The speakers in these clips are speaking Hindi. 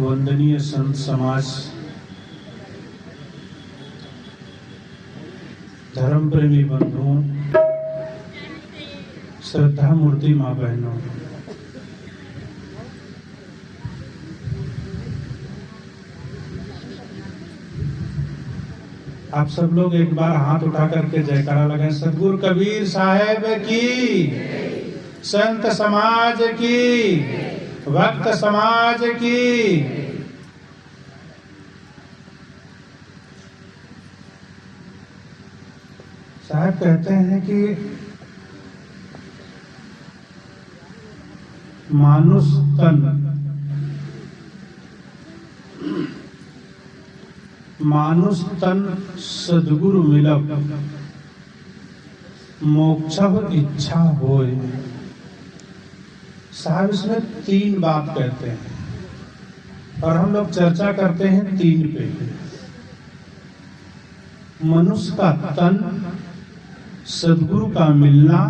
वंदनीय संत समाज, धर्म प्रेमी बंधुओं, श्रद्धा मूर्ति माँ बहनों, आप सब लोग एक बार हाथ उठा करके जयकारा लगाएं। सतगुरु कबीर साहेब की, संत समाज की, भक्त समाज की। साहब कहते हैं कि मानुष तन सद्गुरु मिलब, मोक्षः इच्छा होय। साहब इसमें 3 बात कहते हैं और हम लोग चर्चा करते हैं 3 पे। मनुष्य का तन, सद्गुरु का मिलना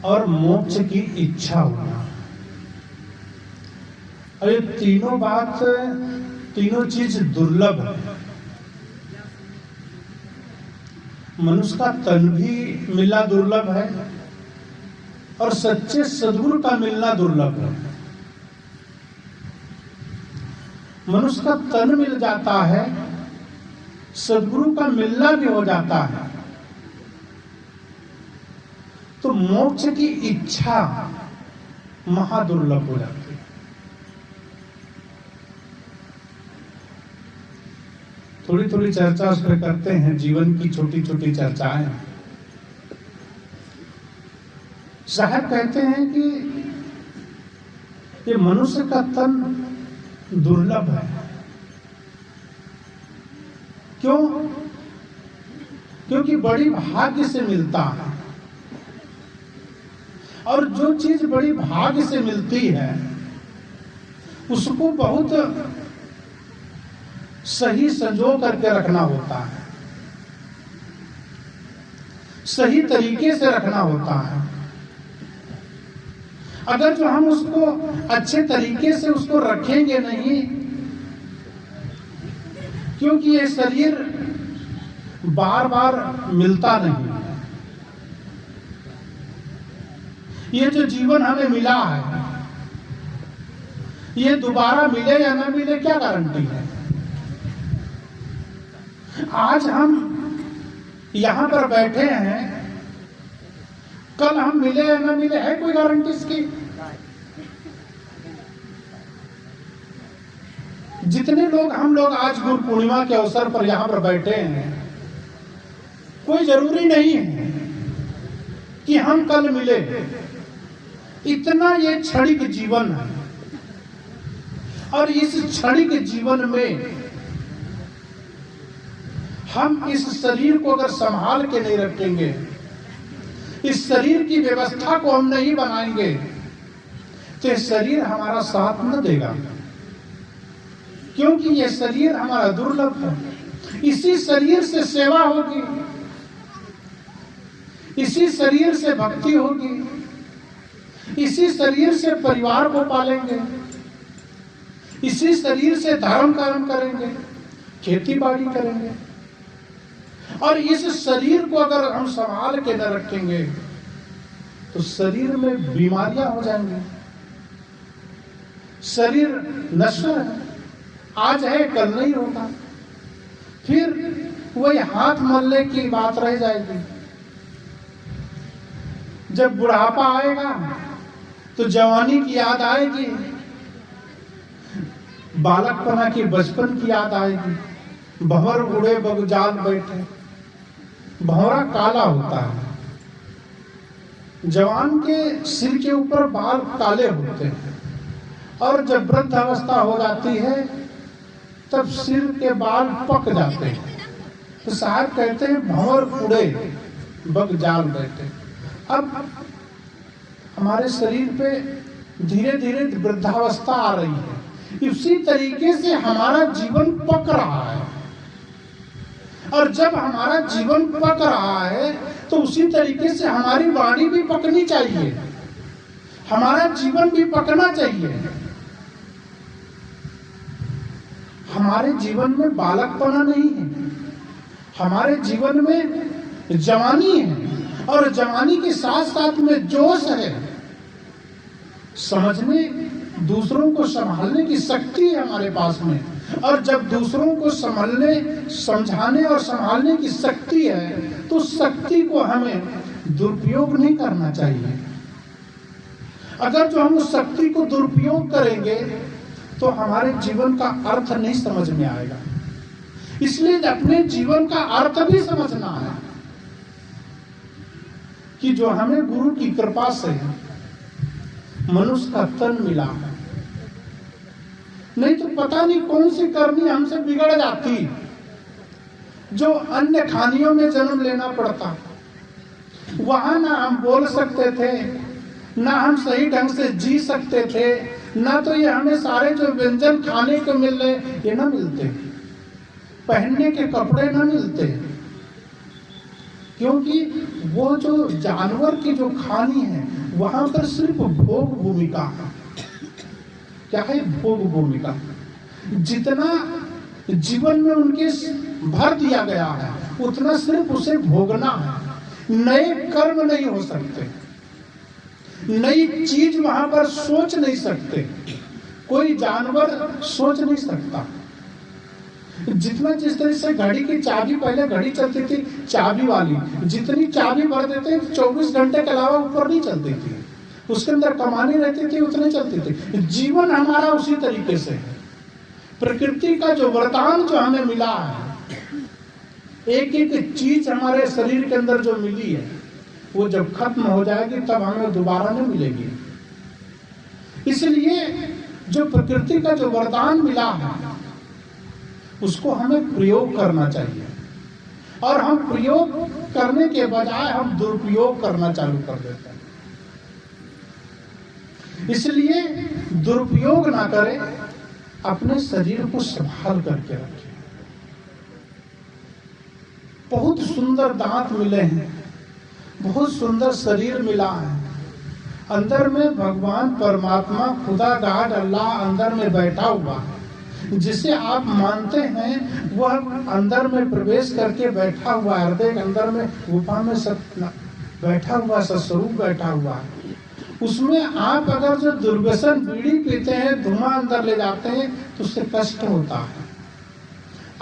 और मोक्ष की इच्छा होना। और ये तीनों चीज दुर्लभ है। मनुष्य का तन भी मिलना दुर्लभ है और सच्चे सद्गुरु का मिलना दुर्लभ है। मनुष्य का तन मिल जाता है, सद्गुरु का मिलना भी हो जाता है, तो मोक्ष की इच्छा महादुर्लभ हो जाती है। थोड़ी थोड़ी चर्चा उस पर करते हैं, जीवन की छोटी छोटी चर्चाएं। साहब कहते हैं कि ये मनुष्य का तन दुर्लभ है। क्यों? क्योंकि बड़ी भाग्य से मिलता है, और जो चीज बड़ी भाग्य से मिलती है उसको बहुत सही संजो करके रखना होता है, सही तरीके से रखना होता है। अगर जो हम उसको अच्छे तरीके से उसको रखेंगे नहीं, क्योंकि ये शरीर बार बार मिलता नहीं। ये जो जीवन हमें मिला है, ये दोबारा मिले या ना मिले क्या गारंटी है? आज हम यहां पर बैठे हैं, कल हम मिले या ना मिले, है कोई गारंटी इसकी? जितने लोग हम लोग आज गुरु पूर्णिमा के अवसर पर यहां पर बैठे हैं, कोई जरूरी नहीं है कि हम कल मिले। इतना ये क्षणिक जीवन है, और इस क्षणिक जीवन में हम इस शरीर को अगर संभाल के नहीं रखेंगे, इस शरीर की व्यवस्था को हम नहीं बनाएंगे, तो ये शरीर हमारा साथ न देगा। क्योंकि ये शरीर हमारा दुर्लभ है। इसी शरीर से सेवा होगी, इसी शरीर से भक्ति होगी, इसी शरीर से परिवार को पालेंगे, इसी शरीर से धर्म कर्म करेंगे, खेती बाड़ी करेंगे। और इस शरीर को अगर हम संभाल के न रखेंगे तो शरीर में बीमारियां हो जाएंगी। शरीर नश्वर है, आज है कल नहीं होगा, फिर वही हाथ मलने की बात रह जाएगी। जब बुढ़ापा आएगा तो जवानी की याद आएगी, बालकपना की बचपन की याद आएगी। भंवर उड़े बगजाल बैठे, भंवरा काला होता है। जवान के सिर के ऊपर बाल काले होते हैं, और जब वृद्ध अवस्था हो जाती है तब सिर के बाल पक जाते हैं। तो साहब कहते हैं भंवर उड़े बगजाल बैठे। अब हमारे शरीर पे धीरे धीरे वृद्धावस्था आ रही है, इसी तरीके से हमारा जीवन पक रहा है। और जब हमारा जीवन पक रहा है तो उसी तरीके से हमारी वाणी भी पकनी चाहिए, हमारा जीवन भी पकना चाहिए। हमारे जीवन में बालकपना नहीं है, हमारे जीवन में जवानी है, और जवानी के साथ साथ में जोश है, समझने दूसरों को संभालने की शक्ति है हमारे पास में। और जब दूसरों को संभालने, समझाने और संभालने की शक्ति है तो शक्ति को हमें दुरुपयोग नहीं करना चाहिए। अगर जो हम उस शक्ति को दुरुपयोग करेंगे तो हमारे जीवन का अर्थ नहीं समझ में आएगा। इसलिए अपने जीवन का अर्थ भी समझना है कि जो हमें गुरु की कृपा से मनुष्य का तन मिला है, नहीं तो पता नहीं कौन सी करनी हमसे बिगड़ जाती, जो अन्य खानियों में जन्म लेना पड़ता। वहां ना हम बोल सकते थे, ना हम सही ढंग से जी सकते थे, ना तो ये हमें सारे जो व्यंजन खाने को मिल रहे ये ना मिलते, पहनने के कपड़े ना मिलते, क्योंकि वो जो जानवर की जो खानी है वहां पर सिर्फ भोग भूमिका है। क्या है? भोग भूमिका। जितना जीवन में उनके भर दिया गया है उतना सिर्फ उसे भोगना है। नए कर्म नहीं हो सकते, नई चीज वहां पर सोच नहीं सकते, कोई जानवर सोच नहीं सकता। जितना जिस तरह से घड़ी की चाबी, पहले घड़ी चलती थी चाबी वाली, जितनी चाबी भर देते 24 घंटे के अलावा ऊपर नहीं चलती थी, उसके अंदर कमानी रहती थी उतनी चलती थी। जीवन हमारा उसी तरीके से है। प्रकृति का जो वरदान जो हमें मिला है, एक एक चीज हमारे शरीर के अंदर जो मिली है वो जब खत्म हो जाएगी तब हमें दोबारा नहीं मिलेगी। इसलिए जो प्रकृति का जो वरदान मिला है उसको हमें प्रयोग करना चाहिए, और हम प्रयोग करने के बजाय हम दुरुपयोग करना चालू कर देते हैं। इसलिए दुरुपयोग ना करें, अपने शरीर को संभाल करके रखें। बहुत सुंदर दांत मिले हैं, बहुत सुंदर शरीर मिला है, अंदर में भगवान परमात्मा खुदा गॉड अल्लाह अंदर में बैठा हुआ है, जिसे आप मानते हैं वह अंदर में प्रवेश करके बैठा हुआ है, हृदय के अंदर में गुफा में बैठा हुआ, सस्वरूप बैठा हुआ है। उसमें आप अगर जो दुर्व्यसन बीड़ी पीते हैं, धुआं अंदर ले जाते हैं तो उससे कष्ट होता है।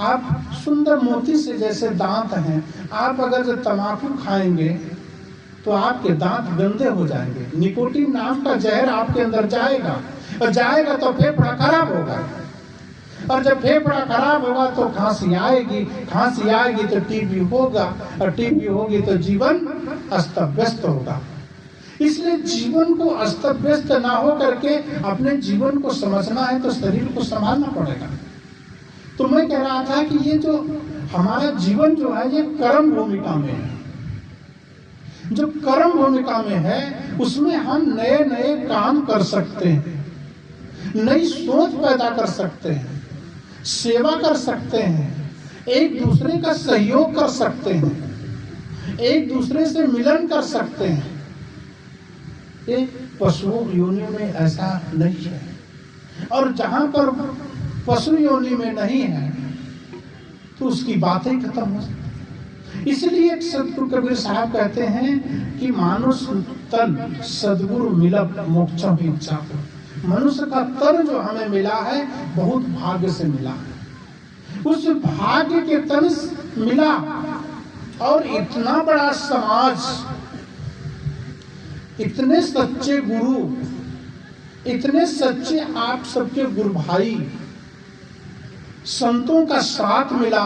आप सुंदर मोती से जैसे दांत हैं, आप अगर जो तंबाकू खाएंगे तो आपके दांत गंदे हो जाएंगे, निकोटीन नाम का जहर आपके अंदर जाएगा, और जाएगा तो फेफड़ा खराब होगा, और जब फेफड़ा खराब होगा तो खांसी आएगी, खांसी आएगी तो टीबी होगा, और टीबी होगी तो जीवन अस्त व्यस्त होगा। इसलिए जीवन को अस्त व्यस्त ना हो करके अपने जीवन को समझना है तो शरीर को संभालना पड़ेगा। तो मैं कह रहा था कि ये जो हमारा जीवन जो है ये कर्म भूमिका में है। जो कर्म भूमिका में है उसमें हम नए नए काम कर सकते हैं, नई सोच पैदा कर सकते हैं, सेवा कर सकते हैं, एक दूसरे का सहयोग कर सकते हैं, एक दूसरे से मिलन कर सकते हैं। ये पशुओं योनि में ऐसा नहीं है, और जहां पर पशु योनि में नहीं है तो उसकी बातें खत्म हो सकती। इसलिए सदगुरु कबीर साहब कहते हैं कि मानुष तन सदगुरु मिलब मोक्षम इच्छा। मनुष्य का तन जो हमें मिला है बहुत भाग्य से मिला है, उस भाग्य के तन मिला, और इतना बड़ा समाज, इतने सच्चे गुरु, इतने सच्चे आप सबके गुरु भाई संतों का साथ मिला,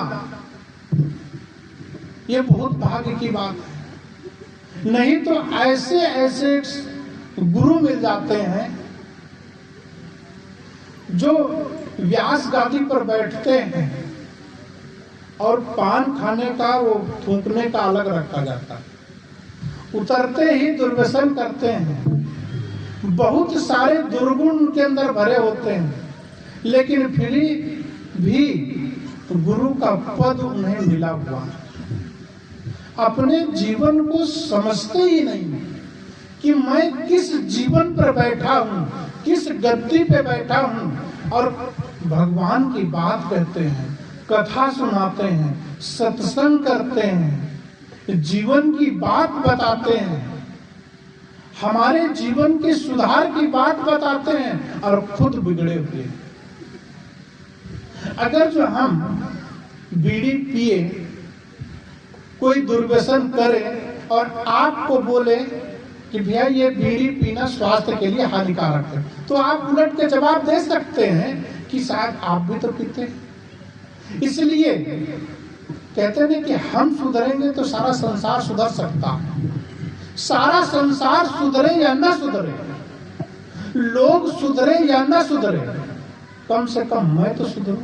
ये बहुत भाग्य की बात है। नहीं तो ऐसे ऐसे गुरु मिल जाते हैं जो व्यास गादी पर बैठते हैं और पान खाने का वो थूकने का अलग रखा जाता है, उतरते ही दुर्व्यसन करते हैं, बहुत सारे दुर्गुण उनके अंदर भरे होते हैं, लेकिन फिर भी गुरु का पद उन्हें मिला हुआ है। अपने जीवन को समझते ही नहीं कि मैं किस जीवन पर बैठा हूँ, किस गद्दी पे बैठा हूँ, और भगवान की बात कहते हैं, कथा सुनाते हैं, सत्संग करते हैं, जीवन की बात बताते हैं, हमारे जीवन के सुधार की बात बताते हैं और खुद बिगड़े हुए हैं। अगर जो हम बीड़ी पिए, कोई दुर्व्यसन करे और आपको बोले कि भैया ये बीड़ी पीना स्वास्थ्य के लिए हानिकारक है, तो आप उलट के जवाब दे सकते हैं कि शायद आप भी तो पीते हैं। इसलिए कहते हैं कि हम सुधरेंगे तो सारा संसार सुधर सकता है। सारा संसार सुधरे या न सुधरे, लोग सुधरे या न सुधरे, कम से कम मैं तो सुधरूं।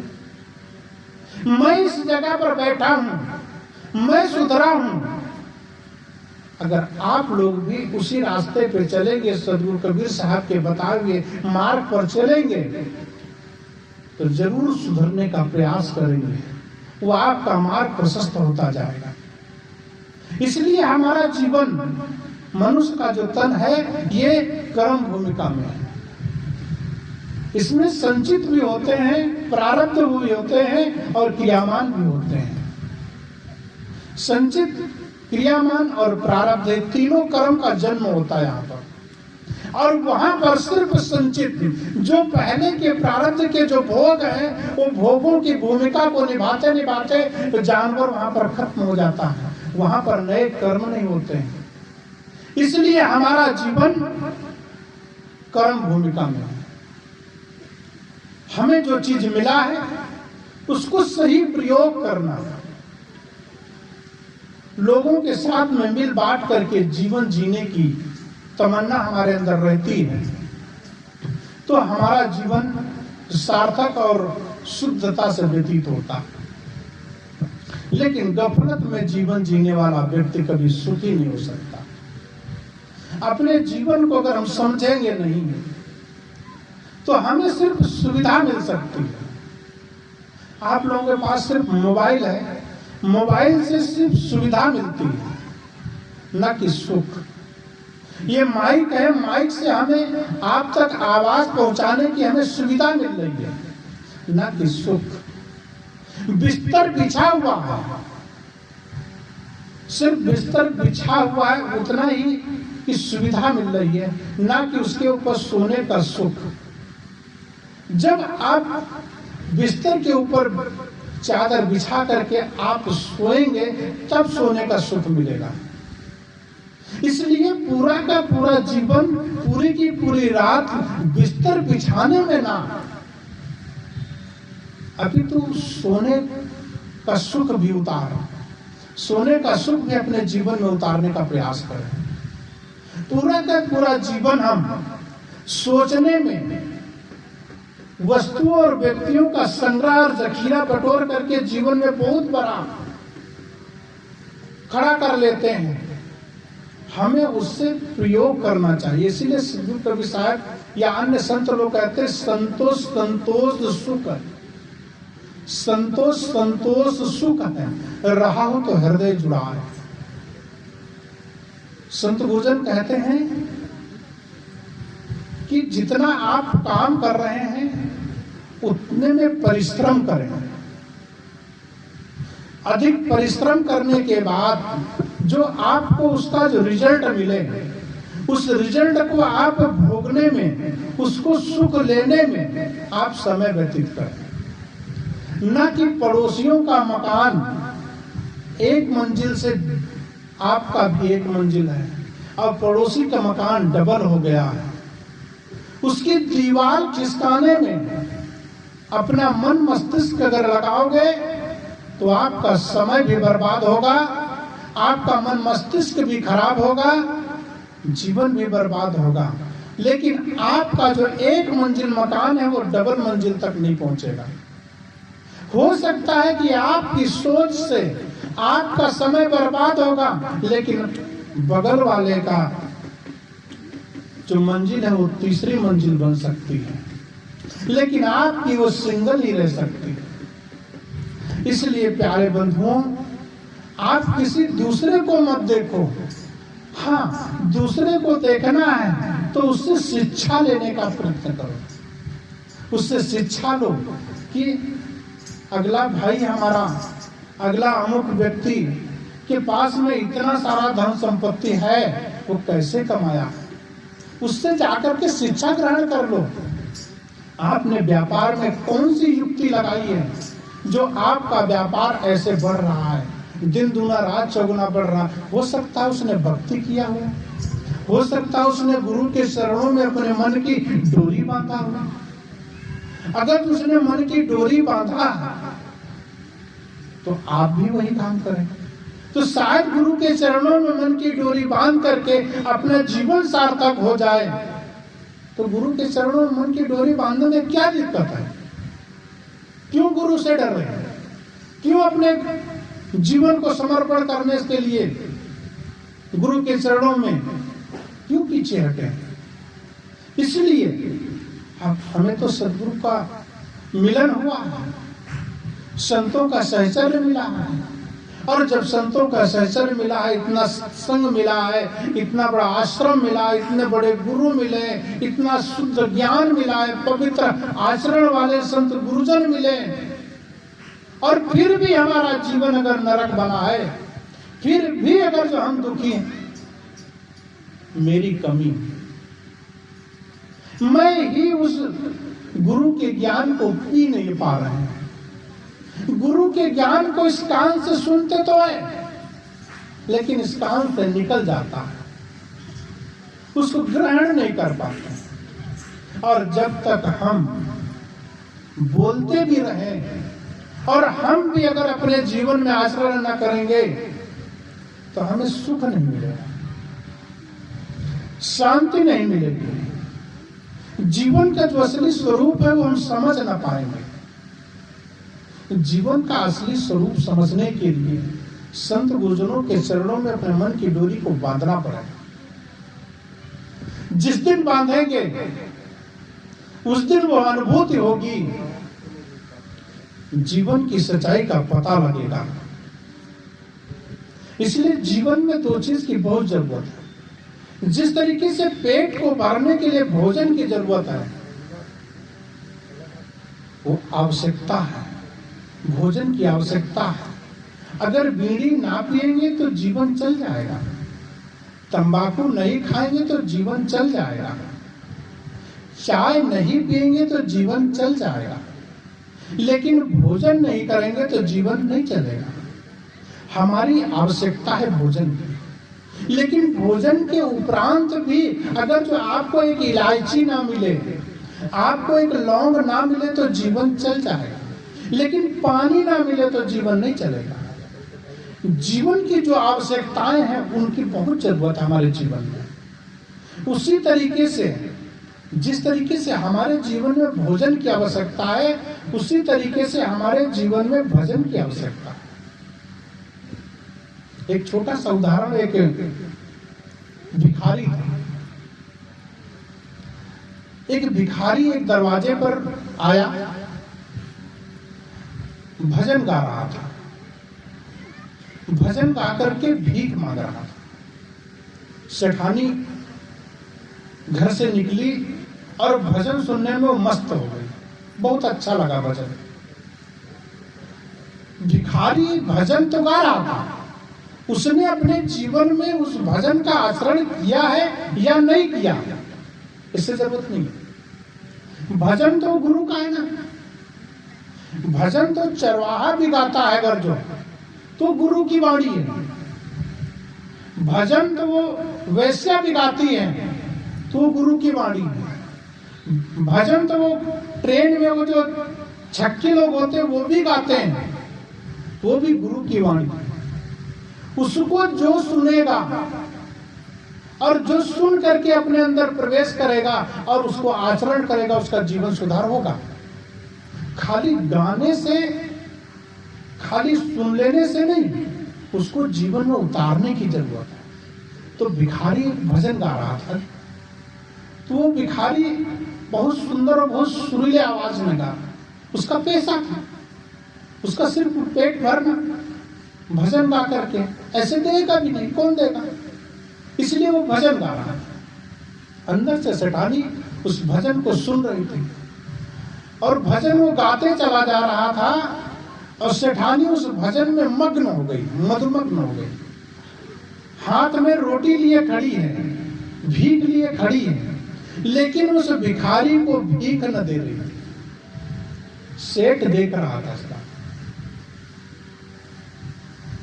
मैं इस जगह पर बैठा हूं, मैं सुधरा हूं। अगर आप लोग भी उसी रास्ते पे चलेंगे, सदगुरु कबीर साहब के बताए हुए मार्ग पर चलेंगे, तो जरूर सुधरने का प्रयास करेंगे। वो आपका मार्ग प्रशस्त होता जाएगा। इसलिए हमारा जीवन, मनुष्य का जो तन है, ये कर्म भूमिका में है। इसमें संचित भी होते हैं, प्रारब्ध भी होते हैं और क्रियामान भी होते हैं। संचित, क्रियामान और प्रारब्ध, तीनों कर्म का जन्म होता है यहाँ पर। और वहां पर सिर्फ संचित, जो पहले के प्रारब्ध के जो भोग हैं, वो भोगों की भूमिका को निभाते निभाते तो जानवर वहां पर खत्म हो जाता है, वहां पर नए कर्म नहीं होते हैं। इसलिए हमारा जीवन कर्म भूमिका में है। हमें जो चीज मिला है उसको सही प्रयोग करना, लोगों के साथ में मिल बांट करके जीवन जीने की तमन्ना हमारे अंदर रहती है, तो हमारा जीवन सार्थक और शुद्धता से व्यतीत होता है। लेकिन गफलत में जीवन जीने वाला व्यक्ति कभी सुखी नहीं हो सकता। अपने जीवन को अगर हम समझेंगे नहीं तो हमें सिर्फ सुविधा मिल सकती है। आप लोगों के पास सिर्फ मोबाइल है, मोबाइल से सिर्फ सुविधा मिलती है, न कि सुख। ये माइक है, माइक से हमें आप तक आवाज पहुंचाने की हमें सुविधा मिल रही है, न कि सुख। बिस्तर बिछा हुआ है, सिर्फ बिस्तर बिछा हुआ है, उतना ही की सुविधा मिल रही है, ना कि उसके ऊपर सोने का सुख। जब आप बिस्तर के ऊपर चादर बिछा करके आप सोएंगे, तब सोने का सुख मिलेगा। इसलिए पूरा का पूरा जीवन, पूरी की पूरी रात बिस्तर बिछाने में ना, अभी तो सोने का सुख भी उतार, सोने का सुख भी अपने जीवन में उतारने का प्रयास करें। पूरा का पूरा जीवन हम सोचने में, वस्तुओं और व्यक्तियों का संग्रह और जखीरा बटोर करके जीवन में बहुत बड़ा खड़ा कर लेते हैं। हमें उससे प्रयोग करना चाहिए। इसीलिए सदगुरु कबीर साहब या अन्य संत लोग कहते हैं, संतोष संतोष सुख है, संतोष संतोष सुख है, रहा हो तो हृदय जुड़ा है। संत गुरुजन कहते हैं कि जितना आप काम कर रहे हैं उतने में परिश्रम करें। अधिक परिश्रम करने के बाद जो आपको उसका जो रिजल्ट मिले, उस रिजल्ट को आप भोगने में, उसको सुख लेने में आप समय व्यतीत करें। न कि पड़ोसियों का मकान एक मंजिल से आपका भी एक मंजिल है और पड़ोसी का मकान डबल हो गया है, उसकी दीवार खिसकाने में अपना मन मस्तिष्क अगर लगाओगे तो आपका समय भी बर्बाद होगा, आपका मन मस्तिष्क भी खराब होगा, जीवन भी बर्बाद होगा। लेकिन आपका जो एक मंजिल मकान है वो डबल मंजिल तक नहीं पहुंचेगा। हो सकता है कि आपकी सोच से आपका समय बर्बाद होगा, लेकिन बगल वाले का जो मंजिल है वो तीसरी मंजिल बन सकती है, लेकिन आपकी वो सिंगल ही रह सकती है। इसलिए प्यारे बंधुओं, आप किसी दूसरे को मत देखो। हाँ, दूसरे को देखना है तो उससे शिक्षा लेने का प्रयत्न करो, उससे शिक्षा लो, कि अगला भाई हमारा, अगला अमुक व्यक्ति के पास में इतना सारा धन संपत्ति है, वो कैसे कमाया, उससे जाकर के शिक्षा ग्रहण कर लो। आपने व्यापार में कौन सी युक्ति लगाई है जो आपका व्यापार ऐसे बढ़ रहा है, दिन दूना रात चौगुना बढ़ रहा है? हो सकता है उसने भक्ति किया हो सकता है उसने गुरु के चरणों में अपने मन की डोरी बांधा हो। अगर उसने मन की डोरी बांधा तो आप भी वही काम करें, तो शायद गुरु के चरणों में मन की डोरी बांध करके अपना जीवन सार्थक हो जाए। तो गुरु के चरणों में मन की डोरी बांधने में क्या दिक्कत है? क्यों गुरु से डर रहे हैं? क्यों अपने जीवन को समर्पण करने के लिए गुरु के चरणों में क्यों पीछे हटे? इसलिए हमें तो सदगुरु का मिलन हुआ है, संतों का सहचर्य मिला है, और जब संतों का सहचर्य मिला है, इतना सत्संग मिला है, इतना बड़ा आश्रम मिला है, इतने बड़े गुरु मिले, इतना शुद्ध ज्ञान मिला है, पवित्र आचरण वाले संत गुरुजन मिले, और फिर भी हमारा जीवन अगर नरक बना है, फिर भी अगर जो हम दुखी हैं, मेरी कमी, मैं ही उस गुरु के ज्ञान को पी नहीं पा रहे हैं। गुरु के ज्ञान को इस कान से सुनते तो है, लेकिन इस कान से निकल जाता है, उसको ग्रहण नहीं कर पाते। और जब तक हम बोलते भी रहे और हम भी अगर अपने जीवन में आचरण न करेंगे तो हमें सुख नहीं मिलेगा, शांति नहीं मिलेगी, जीवन का जो असली स्वरूप है वो हम समझ ना पाएंगे। जीवन का असली स्वरूप समझने के लिए संत गुरुजनों के चरणों में अपने मन की डोरी को बांधना पड़ेगा। जिस दिन बांधेंगे उस दिन वो अनुभूति होगी, जीवन की सच्चाई का पता लगेगा। इसलिए जीवन में दो चीज की बहुत जरूरत है। जिस तरीके से पेट को भरने के लिए भोजन की जरूरत है, वो आवश्यकता है, भोजन की आवश्यकता है। अगर बीड़ी ना पिएंगे तो जीवन चल जाएगा, तंबाकू नहीं खाएंगे तो जीवन चल जाएगा, चाय नहीं पिएंगे तो जीवन चल जाएगा, लेकिन भोजन नहीं करेंगे तो जीवन नहीं चलेगा। हमारी आवश्यकता है भोजन की, लेकिन भोजन के उपरांत भी अगर जो आपको एक इलायची ना मिले, आपको एक लौंग ना मिले तो जीवन चल जाएगा, लेकिन पानी ना मिले तो जीवन नहीं चलेगा। जीवन की जो आवश्यकताएं हैं उनकी बहुत जरूरत है हमारे जीवन में। उसी तरीके से जिस तरीके से हमारे जीवन में भोजन की आवश्यकता है, उसी तरीके से हमारे जीवन में भजन की आवश्यकता है। एक छोटा सा उदाहरण, एक भिखारी था। एक भिखारी एक दरवाजे पर आया, भजन गा रहा था, भजन गा करके भीख मांग रहा था। सेठानी घर से निकली और भजन सुनने में वो मस्त हो गई, बहुत अच्छा लगा भजन। भिखारी भजन तो गा रहा था, उसने अपने जीवन में उस भजन का आचरण किया है या नहीं किया, इससे जरूरत नहीं। भजन तो गुरु का है ना, भजन तो चरवाहा भी गाता है अगर जो, तो गुरु की वाणी है। भजन तो वो वैश्या भी गाती है, तो गुरु की वाणी है। भजन तो वो ट्रेन में वो जो छक्के लोग होते हैं वो भी गाते हैं, वो भी गुरु की वाणी है। उसको जो सुनेगा और जो सुन करके अपने अंदर प्रवेश करेगा और उसको आचरण करेगा, उसका जीवन सुधार होगा। खाली गाने से, खाली सुन लेने से नहीं, उसको जीवन में उतारने की जरूरत है। तो भिखारी भजन गा रहा था, तो वो भिखारी बहुत सुंदर और बहुत सुरीले आवाज में गा, उसका पेशा था, उसका सिर्फ पेट भरना, भजन गा करके ऐसे देगा भी नहीं, कौन देगा, इसलिए वो भजन गा रहा था। अंदर से सेठानी उस भजन को सुन रही थी। और भजन वो गाते चला जा रहा था और सेठानी उस भजन में मग्न हो गई, मधुमग्न हो गई। हाथ में रोटी लिए खड़ी है, भीख लिए खड़ी है, लेकिन उस भिखारी को भीख न दे रही थी। सेठ देख रहा था उसका,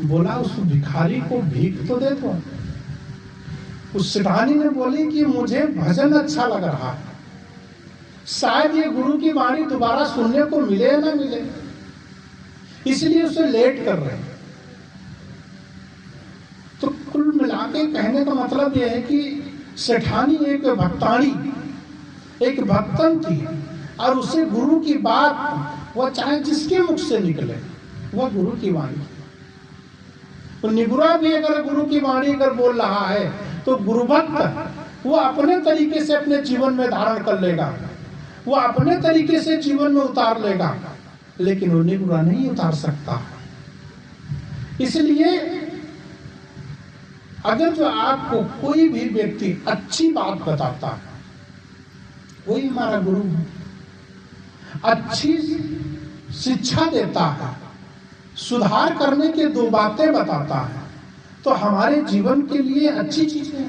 बोला उस भिखारी को भीख तो दे दो। उस सेठानी ने बोली कि मुझे भजन अच्छा लग रहा है, शायद ये गुरु की वाणी दोबारा सुनने को मिले या ना मिले, इसलिए उसे लेट कर रहे हैं। तो कुल मिला के कहने का मतलब यह है कि सेठानी एक भक्तानी, एक भक्तन थी, और उसे गुरु की बात वह चाहे जिसके मुख से निकले वह गुरु की वाणी। तो निगुरा भी अगर गुरु की वाणी अगर बोल रहा है तो गुरु भक्त वो अपने तरीके से अपने जीवन में धारण कर लेगा, वो अपने तरीके से जीवन में उतार लेगा, लेकिन वो निगुरा नहीं उतार सकता। इसलिए अगर जो आपको कोई भी व्यक्ति अच्छी बात बताता है वही हमारा गुरु है, अच्छी शिक्षा देता है, सुधार करने के दो बातें बताता है, तो हमारे जीवन के लिए अच्छी चीज है,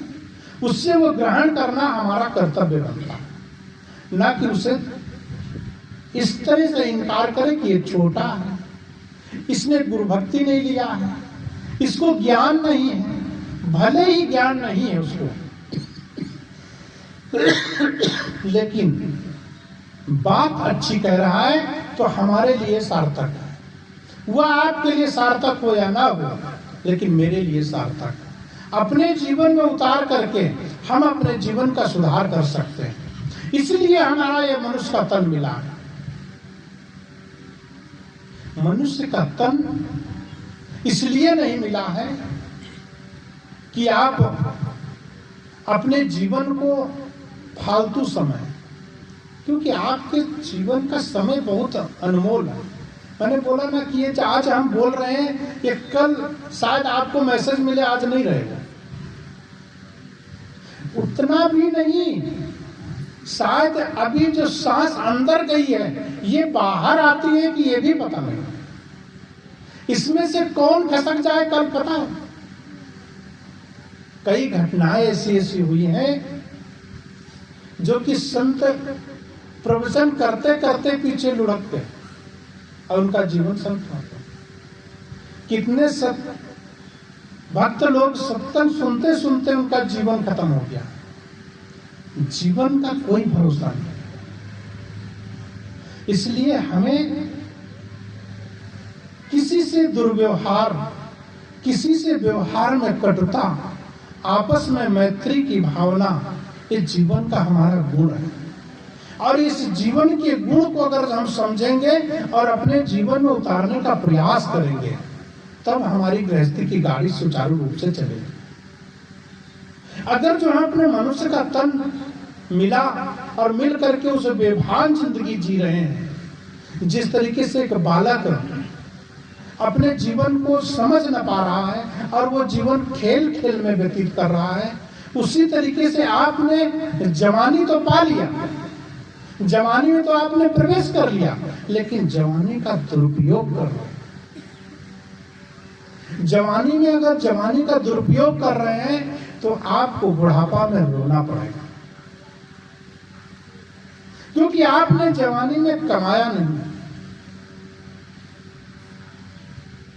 उससे वो ग्रहण करना हमारा कर्तव्य बनता है, ना कि उसे इस तरह से इनकार करे कि ये छोटा है, इसने गुरु भक्ति नहीं लिया है, इसको ज्ञान नहीं है। भले ही ज्ञान नहीं है उसको, लेकिन बात अच्छी कह रहा है तो हमारे लिए सार्थक है। वह आपके लिए सार्थक हो या ना हो, लेकिन मेरे लिए सार्थक है। अपने जीवन में उतार करके हम अपने जीवन का सुधार कर सकते हैं। इसलिए हमारा ये मनुष्य का तन मिला है। मनुष्य का तन इसलिए नहीं मिला है कि आप अपने जीवन को फालतू समय, क्योंकि आपके जीवन का समय बहुत अनमोल है। मैंने बोला ना कि ये आज हम बोल रहे हैं कि कल शायद आपको मैसेज मिले, आज नहीं रहेगा, उतना भी नहीं। शायद अभी जो सांस अंदर गई है ये बाहर आती है कि ये भी पता नहीं। इसमें से कौन खसक जाए कल पता है। कई घटनाएं ऐसी ऐसी हुई हैं जो कि संत प्रवचन करते करते पीछे लुढ़क गए और उनका जीवन समाप्त हो गया। कितने भक्त लोग सत्संग सुनते सुनते उनका जीवन खत्म हो गया। जीवन का कोई भरोसा नहीं। इसलिए हमें किसी से दुर्व्यवहार, किसी से व्यवहार में कटुता, आपस में मैत्री की भावना, ये जीवन का हमारा गुण है। और इस जीवन के गुण को अगर हम समझेंगे और अपने जीवन में उतारने का प्रयास करेंगे, तब हमारी गृहस्थी की गाड़ी सुचारू रूप से चलेगी। अगर जो हम अपने मनुष्य का तन मिला और मिल करके उसे बेभान जिंदगी जी रहे हैं, जिस तरीके से एक बालक अपने जीवन को समझ न पा रहा है और वो जीवन खेल खेल में व्यतीत कर रहा है, उसी तरीके से आपने जवानी तो पा लिया, जवानी में तो आपने प्रवेश कर लिया, लेकिन जवानी का दुरुपयोग कर रहे हैं। जवानी में अगर जवानी का दुरुपयोग कर रहे हैं तो आपको बुढ़ापा में रोना पड़ेगा, क्योंकि आपने जवानी में कमाया नहीं।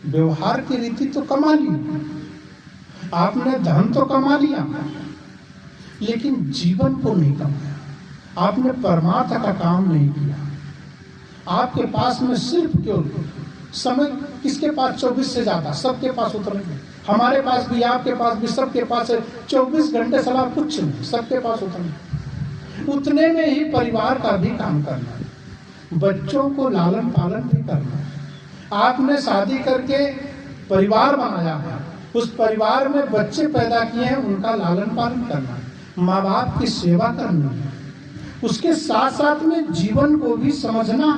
व्यवहार की रीति तो कमा ली, आपने धन तो कमा लिया, लेकिन जीवन को नहीं कमाया। आपने परमार्थ का काम नहीं किया। आपके पास में सिर्फ क्यों समय, किसके पास 24 से ज्यादा, सबके पास उतना नहीं। हमारे पास भी, आपके पास भी, सबके पास 24 घंटे सलाह कुछ नहीं, सबके पास उतना। उतने में ही परिवार का भी काम करना है, बच्चों को लालन पालन भी करना है। आपने शादी करके परिवार बनाया है, उस परिवार में बच्चे पैदा किए हैं, उनका लालन पालन करना है, माँ बाप की सेवा करनी है। उसके साथ साथ में जीवन को भी समझना